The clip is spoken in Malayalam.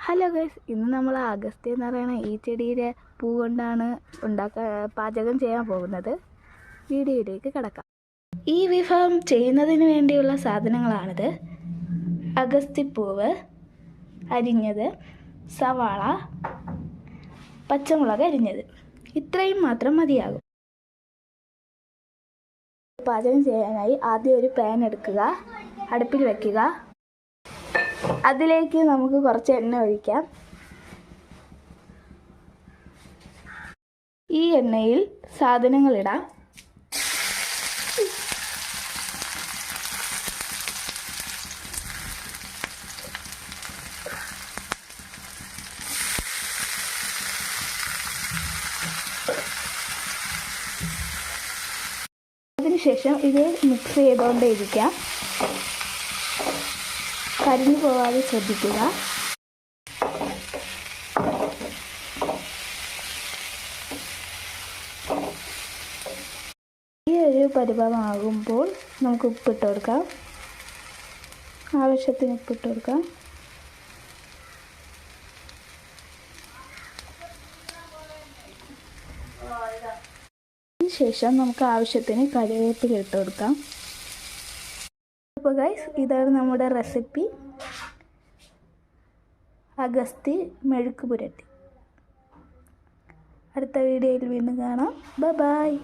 ഹലോ ഗൈസ്, ഇന്ന് നമ്മൾ അഗസ്ത്യ എന്ന് പറയുന്ന ഈ ചെടിയുടെ പൂ കൊണ്ടാണ് പാചകം ചെയ്യാൻ പോകുന്നത്. വീഡിയോയിലേക്ക് കടക്കാം. ഈ വിഭവം ചെയ്യുന്നതിന് വേണ്ടിയുള്ള സാധനങ്ങളാണിത്: അഗസ്ത്യപ്പൂവ് അരിഞ്ഞത്, സവാള, പച്ചമുളക് അരിഞ്ഞത്. ഇത്രയും മാത്രം മതിയാകും. പാചകം ചെയ്യാനായി ആദ്യം ഒരു പാൻ എടുക്കുക, അടുപ്പിൽ വയ്ക്കുക. അതിലേക്ക് നമുക്ക് കുറച്ച് എണ്ണ ഒഴിക്കാം. ഈ എണ്ണയിൽ സാധനങ്ങൾ ഇടാം. അതിനുശേഷം ഇത് മിക്സ് ചെയ്തുകൊണ്ടേയിരിക്കാം. കരിഞ്ഞു പോകാതെ ശ്രദ്ധിക്കുക. ഈ ഒരു പരുവമാകുമ്പോൾ നമുക്ക് ഉപ്പിട്ട് കൊടുക്കാം. ആവശ്യത്തിന് ഉപ്പിട്ട് കൊടുക്കാം. അതിനുശേഷം നമുക്ക് ആവശ്യത്തിന് കറിവേപ്പില ഇട്ട് കൊടുക്കാം. അപ്പോൾ ഗൈസ്, ഇതാണ് നമ്മുടെ റെസിപ്പി: അഗസ്ത്യ മെഴുക്ക് പുരട്ടി. അടുത്ത വീഡിയോയിൽ വീണ്ടും കാണാം. ബൈ.